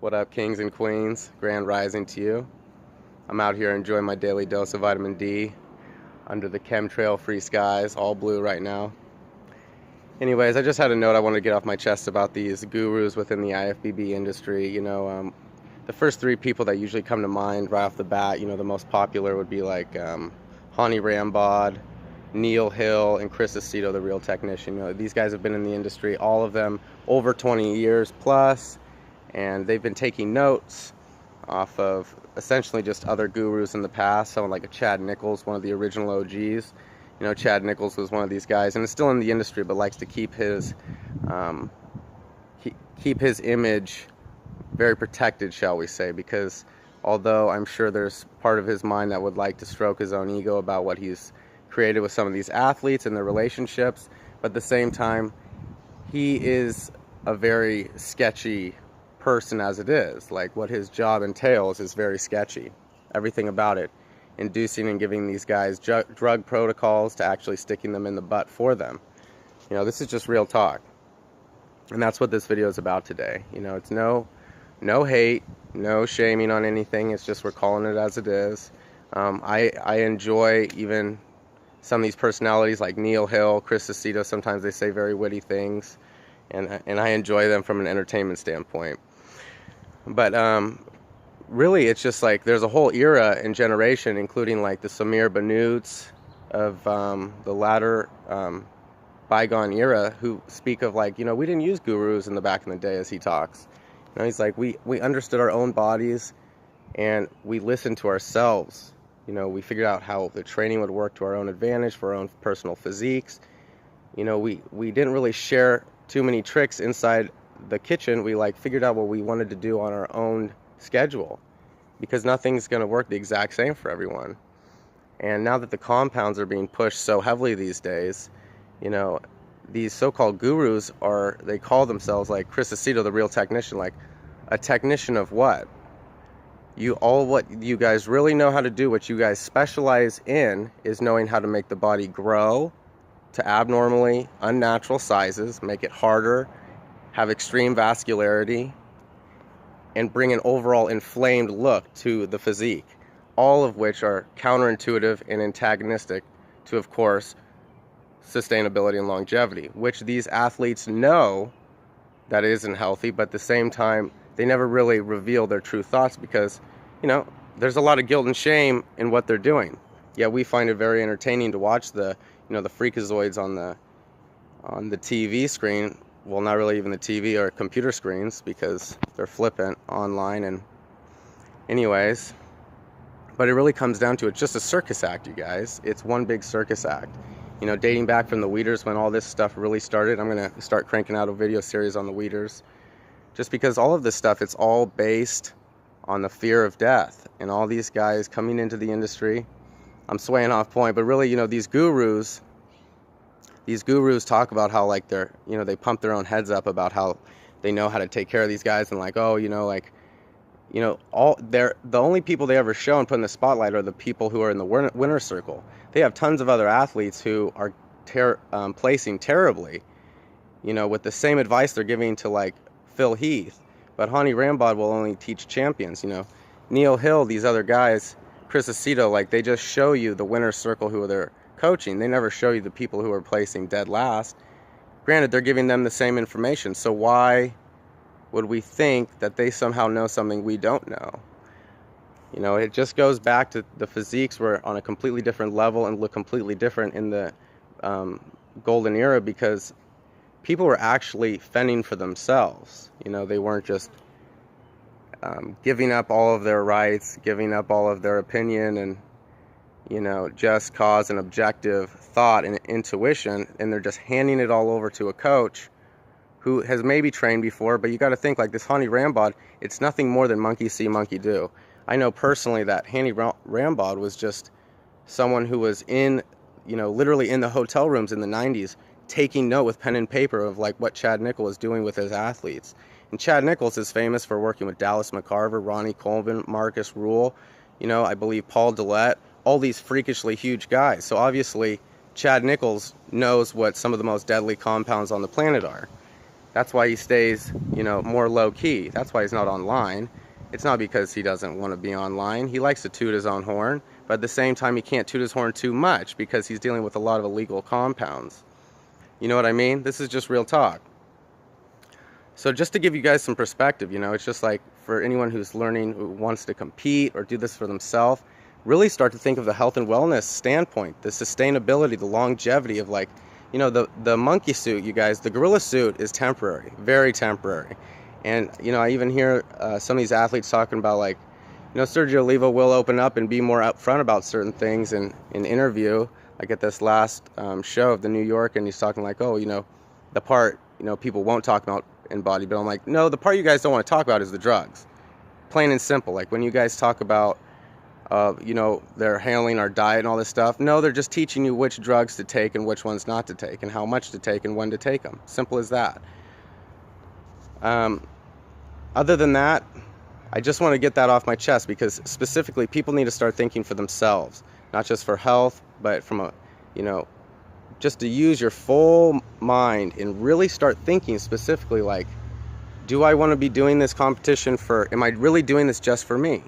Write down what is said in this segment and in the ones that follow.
What up, kings and queens? Grand rising to you. I'm out here enjoying my daily dose of vitamin D under the chemtrail-free skies, all blue right now. Anyways, I just had a note I wanted to get off my chest about these gurus within the IFBB industry. The first three people that usually come to mind right off the bat, the most popular would be like Hani Rambod, Neil Hill, and Chris Aceto, the Real Technician. These guys have been in the industry, all of them, over 20 years plus, and they've been taking notes off of essentially just other gurus in the past, someone like a Chad Nichols, one of the original OGs. Chad Nichols was one of these guys, and is still in the industry, but likes to keep his image very protected, shall we say, because although I'm sure there's part of his mind that would like to stroke his own ego about what he's created with some of these athletes and their relationships, but at the same time, he is a very sketchy person as it is. Like, what his job entails is very sketchy. Everything about it. Inducing and giving these guys drug protocols to actually sticking them in the butt for them. This is just real talk. And that's what this video is about today. It's no hate, no shaming on anything. It's just we're calling it as it is. I enjoy even some of these personalities like Neil Hill, Chris Aceto. Sometimes they say very witty things, and I enjoy them from an entertainment standpoint. But really, it's just like there's a whole era and generation, including like the Samir Banuts of the latter bygone era, who speak of like, we didn't use gurus in the back in the day, as he talks. He's like, we understood our own bodies, and we listened to ourselves. We figured out how the training would work to our own advantage for our own personal physiques. We didn't really share too many tricks inside the kitchen. We figured out what we wanted to do on our own schedule, because nothing's going to work the exact same for everyone. And now that the compounds are being pushed so heavily these days, these so-called gurus they call themselves, like Chris Aceto, the Real Technician. Like, a technician of what? What you guys really know how to do, what you guys specialize in, is knowing how to make the body grow to abnormally unnatural sizes, make it harder, have extreme vascularity, and bring an overall inflamed look to the physique, all of which are counterintuitive and antagonistic to, of course, sustainability and longevity, which these athletes know that isn't healthy, but at the same time, they never really reveal their true thoughts because, there's a lot of guilt and shame in what they're doing. Yet we find it very entertaining to watch the freakazoids on the TV screen. Well, not really even the TV or computer screens, because they're flippant online. And anyways, but it really comes down to, it's just a circus act, you guys. It's one big circus act. Dating back from the Weeders, when all this stuff really started. I'm going to start cranking out a video series on the Weeders, just because all of this stuff, it's all based on the fear of death. And all these guys coming into the industry, I'm swaying off point, but really, these gurus talk about how they pump their own heads up about how they know how to take care of these guys, and the only people they ever show and put in the spotlight are the people who are in the winner's circle. They have tons of other athletes who are placing terribly, with the same advice they're giving to Phil Heath. But Hani Rambod will only teach champions. Neil Hill, these other guys, Chris Aceto, they just show you the winner's circle who they're coaching. They never show you the people who are placing dead last. Granted, they're giving them the same information, so why would we think that they somehow know something we don't know? It just goes back to the physiques were on a completely different level and look completely different in the golden era, because people were actually fending for themselves. They weren't just giving up all of their rights, giving up all of their opinion and just cause and objective thought and intuition, and they're just handing it all over to a coach who has maybe trained before. But you got to think, like this Hani Rambod, it's nothing more than monkey see, monkey do. I know personally that Hani Rambod was just someone who was in, literally in the hotel rooms in the 90s, taking note with pen and paper of what Chad Nichols was doing with his athletes. And Chad Nichols is famous for working with Dallas McCarver, Ronnie Coleman, Marcus Rule, I believe Paul Dillette, all these freakishly huge guys. So obviously Chad Nichols knows what some of the most deadly compounds on the planet are. That's why he stays, you know, more low key. That's why he's not online. It's not because he doesn't want to be online. He likes to toot his own horn, but at the same time he can't toot his horn too much because he's dealing with a lot of illegal compounds. You know what I mean? This is just real talk. So just to give you guys some perspective, you know, it's just like for anyone who's learning, who wants to compete or do this for themselves, really start to think of the health and wellness standpoint, the sustainability, the longevity of, like, you know, the monkey suit, you guys, the gorilla suit is temporary, very temporary. And, you know, I even hear some of these athletes talking about, like, you know, Sergio Oliva will open up and be more upfront about certain things in interview, like at this last show of the New York, and he's talking like, oh, you know, the part, you know, people won't talk about in body, but I'm like, no, the part you guys don't want to talk about is the drugs. Plain and simple. Like when you guys talk about, you know, they're handling our diet and all this stuff. No, they're just teaching you which drugs to take and which ones not to take and how much to take and when to take them. Simple as that. Other than that, I just want to get that off my chest because specifically people need to start thinking for themselves, not just for health, but from a, you know, just to use your full mind and really start thinking specifically like, do I want to be doing this competition for, am I really doing this just for me?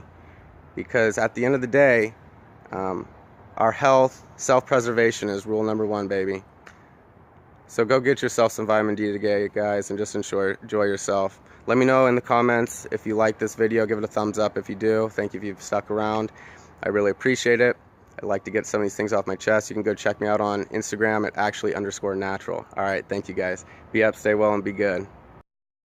Because at the end of the day, our health, self-preservation is rule number one, baby. So go get yourself some vitamin D today, guys, and just enjoy yourself. Let me know in the comments if you like this video. Give it a thumbs up if you do. Thank you if you've stuck around. I really appreciate it. I'd like to get some of these things off my chest. You can go check me out on Instagram at actually_natural. All right, thank you guys. Be up, stay well, and be good.